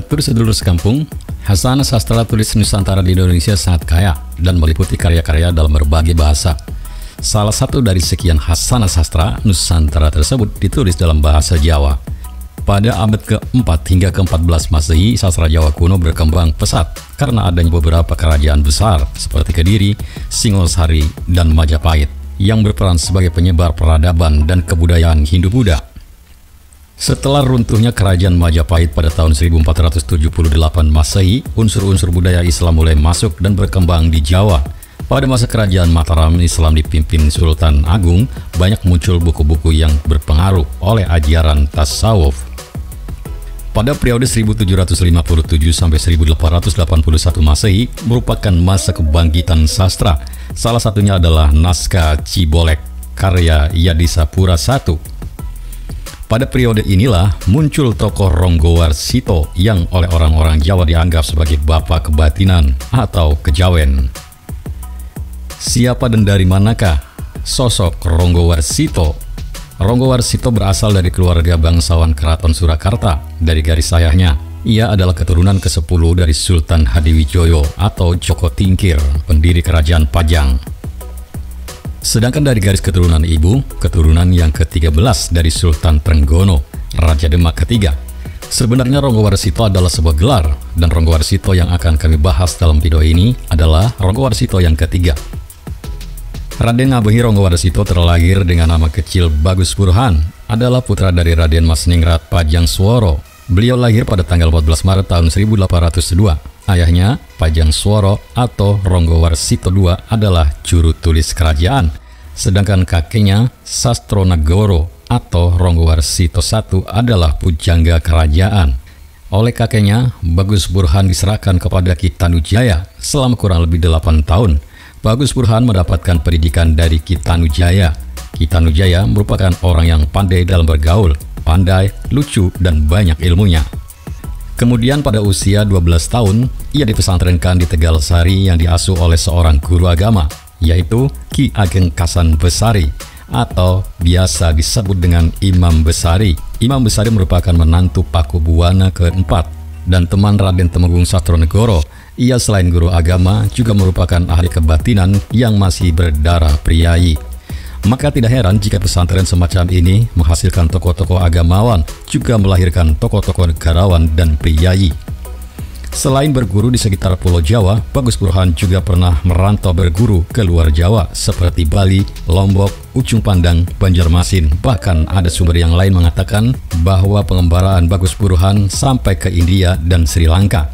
Sedulur-sedulur sekampung, Hasanah sastra tulis Nusantara di Indonesia sangat kaya dan meliputi karya-karya dalam berbagai bahasa. Salah satu dari sekian hasanah sastra Nusantara tersebut ditulis dalam bahasa Jawa. Pada abad ke-4 hingga ke-14 Masehi, sastra Jawa kuno berkembang pesat karena adanya beberapa kerajaan besar seperti Kediri, Singosari, dan Majapahit yang berperan sebagai penyebar peradaban dan kebudayaan Hindu-Buddha. Setelah runtuhnya kerajaan Majapahit pada tahun 1478 Masehi, unsur-unsur budaya Islam mulai masuk dan berkembang di Jawa. Pada masa kerajaan Mataram, Islam dipimpin Sultan Agung, banyak muncul buku-buku yang berpengaruh oleh ajaran tasawuf. Pada periode 1757 sampai 1881 Masehi merupakan masa kebangkitan sastra. Salah satunya adalah naskah Cibolek karya Yadisapura I. Pada periode inilah muncul tokoh Ronggowarsito yang oleh orang-orang Jawa dianggap sebagai bapak kebatinan atau kejawen. Siapa dan dari manakah sosok Ronggowarsito? Ronggowarsito berasal dari keluarga bangsawan Keraton Surakarta. Dari garis ayahnya, ia adalah keturunan ke-10 dari Sultan Hadiwijoyo atau Joko Tingkir, pendiri kerajaan Pajang. Sedangkan dari garis keturunan ibu, keturunan yang ke-13 dari Sultan Trenggono, Raja Demak ketiga. Sebenarnya Ronggowarsito adalah sebuah gelar, dan Ronggowarsito yang akan kami bahas dalam video ini adalah Ronggowarsito yang ketiga. Raden Ngabehi Ronggowarsito terlahir dengan nama kecil Bagus Burhan, adalah putra dari Raden Masningrat Pajang Sworo. Beliau lahir pada tanggal 14 Maret tahun 1802. Ayahnya, Pajang Sworo atau Ronggowarsito II adalah juru tulis kerajaan, sedangkan kakeknya Sastronagoro atau Ronggowarsito I adalah pujangga kerajaan. Oleh kakeknya, Bagus Burhan diserahkan kepada Ki Tanujaya selama kurang lebih 8 tahun. Bagus Burhan mendapatkan pendidikan dari Ki Tanujaya. Ki Tanujaya merupakan orang yang pandai dalam bergaul, pandai, lucu, dan banyak ilmunya. Kemudian pada usia 12 tahun, ia dipesantrenkan di Tegalsari yang diasuh oleh seorang guru agama, yaitu Ki Ageng Kasan Besari, atau biasa disebut dengan Imam Besari. Imam Besari merupakan menantu Pakubuwana keempat dan teman Raden Temenggung Sastronegoro. Ia selain guru agama, juga merupakan ahli kebatinan yang masih berdarah priayi. Maka tidak heran jika pesantren semacam ini menghasilkan tokoh-tokoh agamawan, juga melahirkan tokoh-tokoh negarawan dan priayi. Selain berguru di sekitar Pulau Jawa, Bagus Burhan juga pernah merantau berguru ke luar Jawa seperti Bali, Lombok, Ujung Pandang, Banjarmasin. Bahkan ada sumber yang lain mengatakan bahwa pengembaraan Bagus Burhan sampai ke India dan Sri Lanka.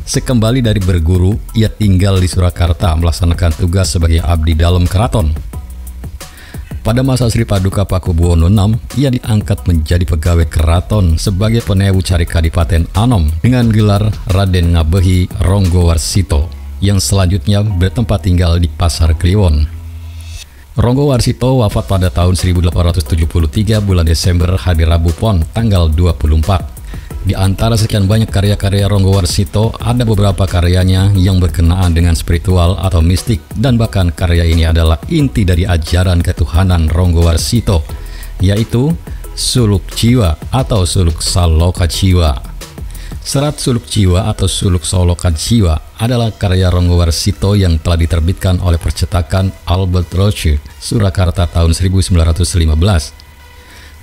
Sekembali dari berguru, ia tinggal di Surakarta melaksanakan tugas sebagai abdi dalam keraton. Pada masa Sri Paduka Pakubuwono VI, ia diangkat menjadi pegawai keraton sebagai penewu Cari Kadipaten Anom dengan gelar Raden Ngabehi Ronggowarsito, yang selanjutnya bertempat tinggal di Pasar Kliwon. Ronggowarsito wafat pada tahun 1873 bulan Desember hari Rabu Pon tanggal 24. Di antara sekian banyak karya-karya Ronggowarsito, ada beberapa karyanya yang berkenaan dengan spiritual atau mistik, dan bahkan karya ini adalah inti dari ajaran ketuhanan Ronggowarsito, yaitu Suluk Jiwa atau Suluk Saloka Jiwa. Serat Suluk Jiwa atau Suluk Saloka Jiwa adalah karya Ronggowarsito yang telah diterbitkan oleh percetakan Albert Rothschild, Surakarta tahun 1915.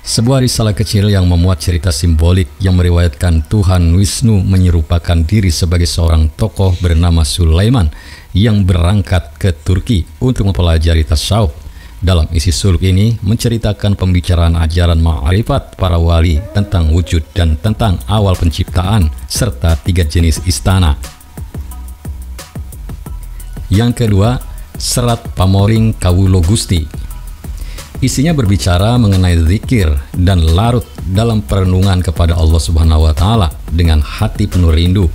Sebuah risalah kecil yang memuat cerita simbolik yang meriwayatkan Tuhan Wisnu menyerupakan diri sebagai seorang tokoh bernama Sulaiman yang berangkat ke Turki untuk mempelajari tasawuf. Dalam isi suluk ini menceritakan pembicaraan ajaran ma'rifat para wali tentang wujud dan tentang awal penciptaan serta 3 jenis istana. Yang kedua, Serat Pamoring Kawulo Gusti. Isinya berbicara mengenai zikir dan larut dalam perenungan kepada Allah Subhanahu wa Ta'ala dengan hati penuh rindu.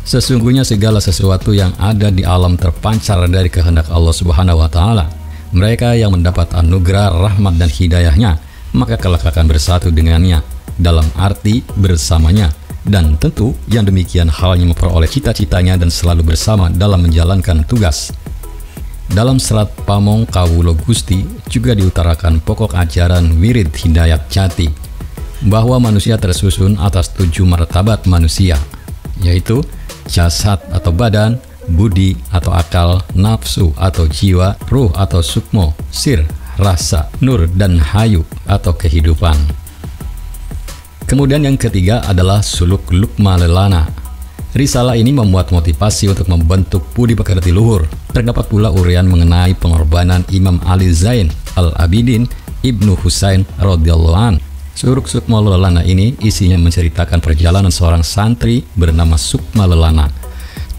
Sesungguhnya segala sesuatu yang ada di alam terpancar dari kehendak Allah Subhanahu wa Ta'ala. Mereka yang mendapat anugerah rahmat dan hidayahnya, maka kelak akan bersatu dengannya, dalam arti bersamanya. Dan tentu yang demikian halnya memperoleh cita-citanya dan selalu bersama dalam menjalankan tugas. Dalam Serat Pamong Kawulo Gusti juga diutarakan pokok ajaran Wirid Hidayat Jati, bahwa manusia tersusun atas 7 martabat manusia. yaitu jasad atau badan, budi atau akal, nafsu atau jiwa, ruh atau sukmo, sir, rasa, nur, dan hayu atau kehidupan. Kemudian yang ketiga adalah suluk lukma lelana. Risalah ini memuat motivasi untuk membentuk budi pekerti luhur. Terdapat pula uraian mengenai pengorbanan Imam Ali Zain Al-Abidin Ibnu Husain radhiyallahu an. Suluk Sukma Lelana ini isinya menceritakan perjalanan seorang santri bernama Sukma Lelana.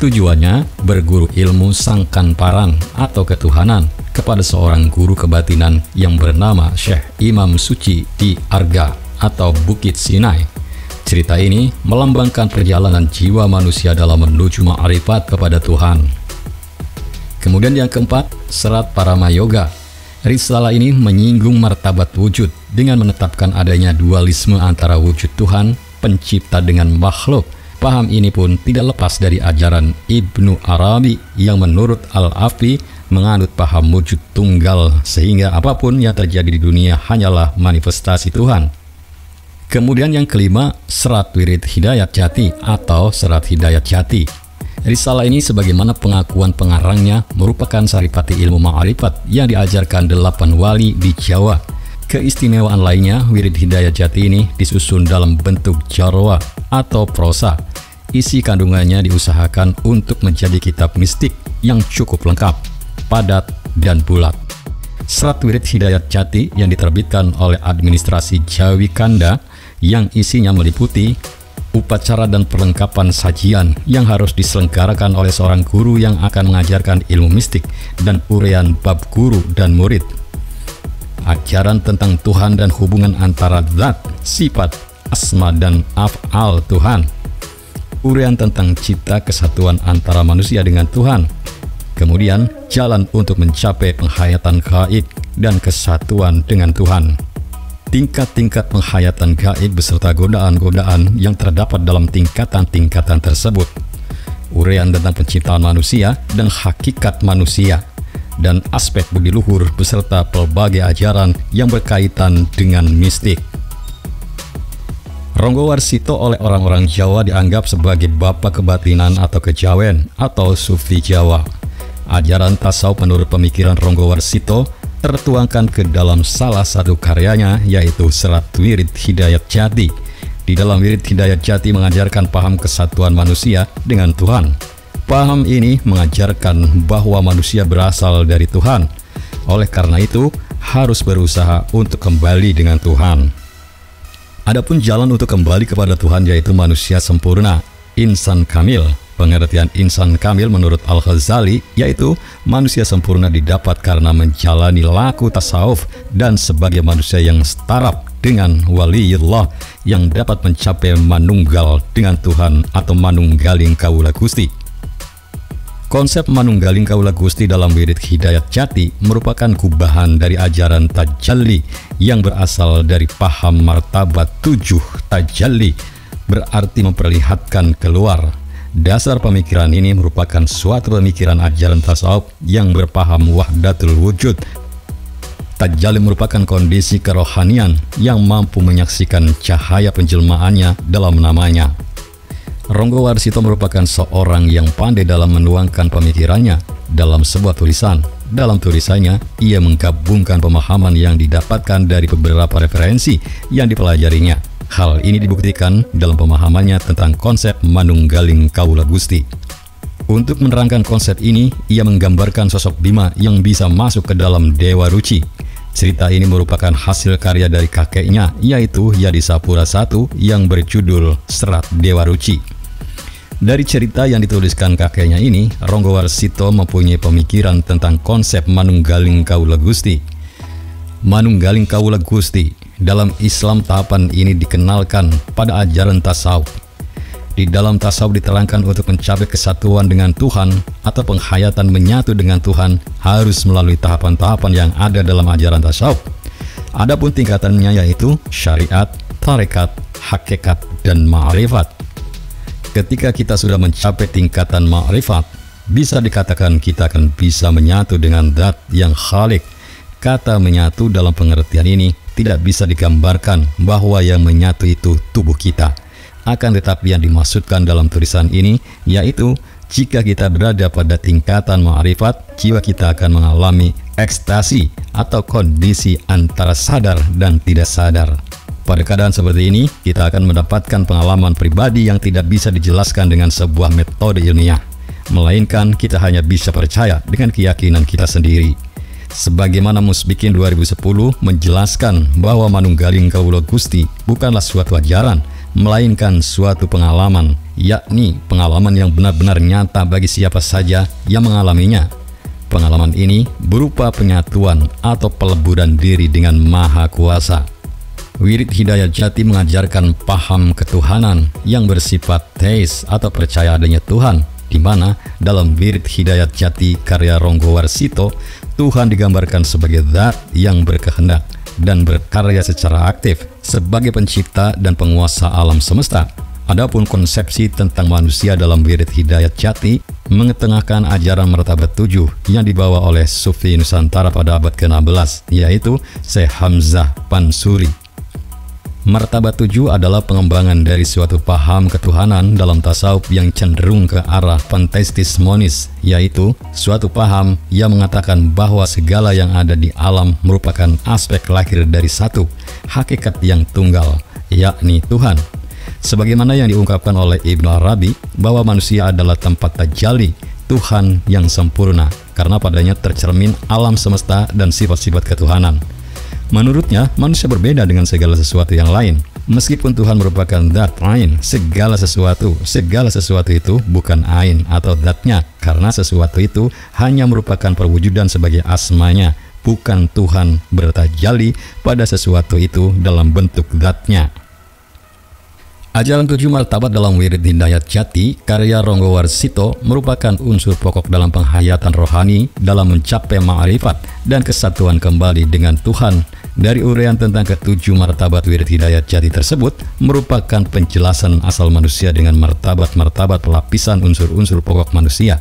Tujuannya berguru ilmu sangkan-paran atau ketuhanan kepada seorang guru kebatinan yang bernama Syekh Imam Suci di Arga atau Bukit Sinai. Cerita ini melambangkan perjalanan jiwa manusia dalam menuju ma'rifat kepada Tuhan. Kemudian yang keempat, Serat Parama Yoga. Risalah ini menyinggung martabat wujud dengan menetapkan adanya dualisme antara wujud Tuhan, pencipta dengan makhluk. Paham ini pun tidak lepas dari ajaran Ibnu Arabi yang menurut Al-Afi menganut paham wujud tunggal, sehingga apapun yang terjadi di dunia hanyalah manifestasi Tuhan. Kemudian yang kelima, Serat Wirid Hidayat Jati atau Serat Hidayat Jati. Risalah ini sebagaimana pengakuan pengarangnya merupakan saripati ilmu ma'rifat yang diajarkan 8 wali di Jawa. Keistimewaan lainnya, Wirid Hidayat Jati ini disusun dalam bentuk jarwa atau prosa. Isi kandungannya diusahakan untuk menjadi kitab mistik yang cukup lengkap, padat, dan bulat. Serat Wirid Hidayat Jati yang diterbitkan oleh administrasi Jawi Kanda yang isinya meliputi upacara dan perlengkapan sajian yang harus diselenggarakan oleh seorang guru yang akan mengajarkan ilmu mistik dan uraian bab guru dan murid. Ajaran tentang Tuhan dan hubungan antara zat, sifat, asma, dan af'al Tuhan. Uraian tentang cipta kesatuan antara manusia dengan Tuhan. Kemudian, jalan untuk mencapai penghayatan gaib dan kesatuan dengan Tuhan. Tingkat-tingkat penghayatan gaib beserta godaan-godaan yang terdapat dalam tingkatan-tingkatan tersebut. Uraian tentang penciptaan manusia dan hakikat manusia, dan aspek budi luhur beserta pelbagai ajaran yang berkaitan dengan mistik. Ronggo Warsito oleh orang-orang Jawa dianggap sebagai bapak kebatinan atau kejawen atau sufi Jawa. Ajaran tasawuf menurut pemikiran Ronggo Warsito tertuangkan ke dalam salah satu karyanya, yaitu Serat Wirid Hidayat Jati. Di dalam Wirid Hidayat Jati mengajarkan paham kesatuan manusia dengan Tuhan. Paham ini mengajarkan bahwa manusia berasal dari Tuhan. Oleh karena itu, harus berusaha untuk kembali dengan Tuhan. Adapun jalan untuk kembali kepada Tuhan yaitu manusia sempurna, insan kamil. Pengertian insan kamil menurut Al-Ghazali yaitu manusia sempurna didapat karena menjalani laku tasawuf dan sebagai manusia yang setaraf dengan waliullah yang dapat mencapai manunggal dengan Tuhan atau manunggaling kaula Gusti. Konsep manunggaling kaula Gusti dalam Wirid Hidayat Jati merupakan kubahan dari ajaran tajalli yang berasal dari paham martabat 7 tajalli, berarti memperlihatkan keluar. Dasar pemikiran ini merupakan suatu pemikiran ajaran tasawuf yang berpaham wahdatul wujud. Tajalli merupakan kondisi kerohanian yang mampu menyaksikan cahaya penjelmaannya dalam namanya. Ronggo Warsito merupakan seorang yang pandai dalam menuangkan pemikirannya dalam sebuah tulisan. Dalam tulisannya, ia menggabungkan pemahaman yang didapatkan dari beberapa referensi yang dipelajarinya. Hal ini dibuktikan dalam pemahamannya tentang konsep manunggaling kaula Gusti. Untuk menerangkan konsep ini, ia menggambarkan sosok Bima yang bisa masuk ke dalam Dewa Ruci. Cerita ini merupakan hasil karya dari kakeknya, yaitu Yadisapura I yang berjudul Serat Dewa Ruci. Dari cerita yang dituliskan kakeknya ini, Ronggo Warsito mempunyai pemikiran tentang konsep manunggaling kaula Gusti. Manunggaling kaula Gusti. Dalam Islam tahapan ini dikenalkan pada ajaran tasawuf. Di dalam tasawuf diterangkan untuk mencapai kesatuan dengan Tuhan atau penghayatan menyatu dengan Tuhan harus melalui tahapan-tahapan yang ada dalam ajaran tasawuf. Adapun tingkatannya yaitu syariat, tarekat, hakikat, dan ma'rifat. Ketika kita sudah mencapai tingkatan ma'rifat, bisa dikatakan kita akan bisa menyatu dengan zat yang khalik. Kata menyatu dalam pengertian ini tidak bisa digambarkan bahwa yang menyatu itu tubuh kita. Akan tetapi yang dimaksudkan dalam tulisan ini yaitu jika kita berada pada tingkatan ma'rifat, jiwa kita akan mengalami ekstasi atau kondisi antara sadar dan tidak sadar. Pada keadaan seperti ini, kita akan mendapatkan pengalaman pribadi yang tidak bisa dijelaskan dengan sebuah metode ilmiah, melainkan kita hanya bisa percaya dengan keyakinan kita sendiri. Sebagaimana Musbikin 2010 menjelaskan bahwa manunggaling kawula Gusti bukanlah suatu ajaran, melainkan suatu pengalaman, yakni pengalaman yang benar-benar nyata bagi siapa saja yang mengalaminya. Pengalaman ini berupa penyatuan atau peleburan diri dengan Maha Kuasa. Wirid Hidayat Jati mengajarkan paham ketuhanan yang bersifat teis atau percaya adanya Tuhan, di mana dalam Wirid Hidayat Jati karya Ronggo Warsito, Tuhan digambarkan sebagai zat yang berkehendak dan berkarya secara aktif sebagai pencipta dan penguasa alam semesta. Adapun konsepsi tentang manusia dalam Wirid Hidayat Jati mengetengahkan ajaran martabat 7 yang dibawa oleh Sufi Nusantara pada abad ke-16, yaitu Syekh Hamzah Pansuri. Martabat 7 adalah pengembangan dari suatu paham ketuhanan dalam tasawuf yang cenderung ke arah panteistis monis, yaitu suatu paham yang mengatakan bahwa segala yang ada di alam merupakan aspek lahir dari satu hakikat yang tunggal, yakni Tuhan. Sebagaimana yang diungkapkan oleh Ibnu Arabi bahwa manusia adalah tempat tajalli Tuhan yang sempurna, karena padanya tercermin alam semesta dan sifat-sifat ketuhanan. Menurutnya, manusia berbeda dengan segala sesuatu yang lain. Meskipun Tuhan merupakan zat ain, segala sesuatu itu bukan ain atau zatnya, karena sesuatu itu hanya merupakan perwujudan sebagai asmanya, bukan Tuhan bertajalli pada sesuatu itu dalam bentuk zatnya. Ajaran 7 martabat dalam Wirid Hidayat Jati karya Ronggo Warsito merupakan unsur pokok dalam penghayatan rohani dalam mencapai ma'rifat dan kesatuan kembali dengan Tuhan. Dari uraian tentang ke-7 martabat Wirid Hidayat Jati tersebut merupakan penjelasan asal manusia dengan martabat-martabat pelapisan unsur-unsur pokok manusia.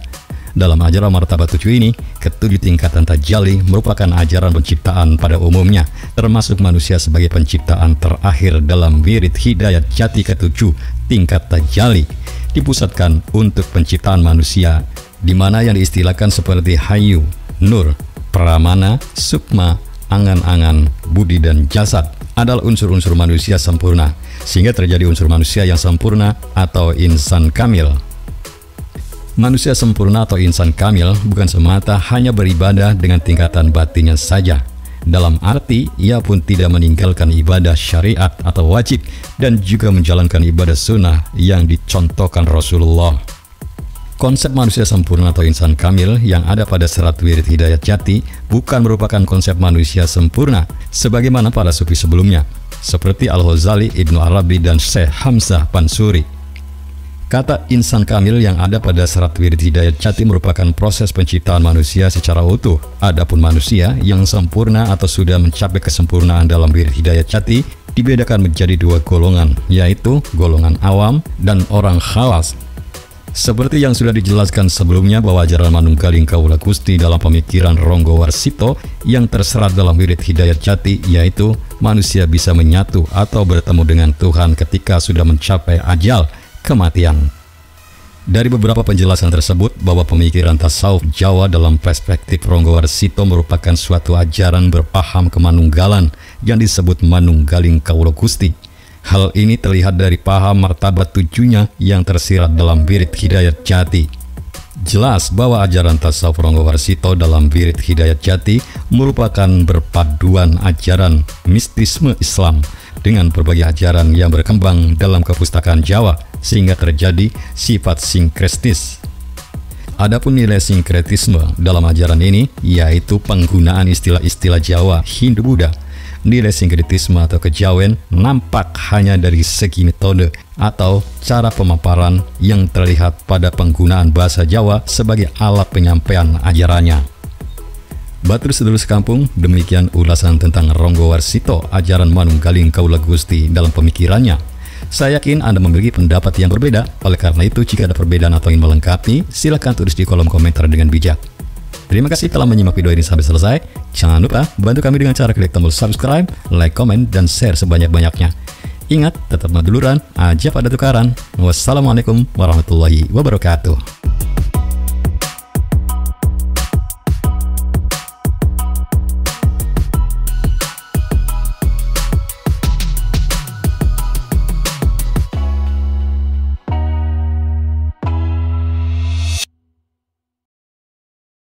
Dalam ajaran martabat 7 ini, ke-7 tingkatan tajalli merupakan ajaran penciptaan pada umumnya, termasuk manusia sebagai penciptaan terakhir dalam Wirid Hidayat Jati ke-7 tingkat tajalli, dipusatkan untuk penciptaan manusia, di mana yang diistilahkan seperti Hayyu, Nur, Pramana, Sukma, Angan-angan, Budi, dan Jasad adalah unsur-unsur manusia sempurna, sehingga terjadi unsur manusia yang sempurna atau insan kamil. Manusia sempurna atau insan kamil bukan semata hanya beribadah dengan tingkatan batinnya saja. Dalam arti, ia pun tidak meninggalkan ibadah syariat atau wajib dan juga menjalankan ibadah sunnah yang dicontohkan Rasulullah. Konsep manusia sempurna atau insan kamil yang ada pada serat Wirid Hidayat Jati bukan merupakan konsep manusia sempurna sebagaimana para sufi sebelumnya, seperti Al-Ghazali, Ibnu Arabi, dan Syekh Hamzah Pansuri. Kata insan kamil yang ada pada serat Wirid Hidayat Jati merupakan proses penciptaan manusia secara utuh. Adapun manusia yang sempurna atau sudah mencapai kesempurnaan dalam Wirid Hidayat Jati dibedakan menjadi dua golongan, yaitu golongan awam dan orang khawas. Seperti yang sudah dijelaskan sebelumnya bahwa ajaran manunggaling kawula Gusti dalam pemikiran Ronggo Warsito yang terserat dalam Wirid Hidayat Jati, yaitu manusia bisa menyatu atau bertemu dengan Tuhan ketika sudah mencapai ajal, kematian. Dari beberapa penjelasan tersebut bahwa pemikiran tasawuf Jawa dalam perspektif Ronggo Warsito merupakan suatu ajaran berpaham kemanunggalan yang disebut manunggaling kawula Gusti. Hal ini terlihat dari paham martabat 7-nya yang tersirat dalam Wirid Hidayat Jati. Jelas bahwa ajaran tasawuf Ronggo Warsito dalam Wirid Hidayat Jati merupakan berpaduan ajaran mistisme Islam dengan berbagai ajaran yang berkembang dalam kepustakaan Jawa sehingga terjadi sifat sinkretis. Adapun nilai sinkretisme dalam ajaran ini yaitu penggunaan istilah-istilah Jawa Hindu-Buddha. Nilai sinkretisme atau kejawen nampak hanya dari segi metode atau cara pemaparan yang terlihat pada penggunaan bahasa Jawa sebagai alat penyampaian ajarannya. Batur sedulur sekampung, demikian ulasan tentang Ronggo Warsito, ajaran manunggaling kawula Gusti dalam pemikirannya. Saya yakin Anda memiliki pendapat yang berbeda, oleh karena itu jika ada perbedaan atau ingin melengkapi, silakan tulis di kolom komentar dengan bijak. Terima kasih telah menyimak video ini sampai selesai. Jangan lupa bantu kami dengan cara klik tombol subscribe, like, komen, dan share sebanyak-banyaknya. Ingat, tetap maduluran, aja pada tukaran. Wassalamualaikum warahmatullahi wabarakatuh.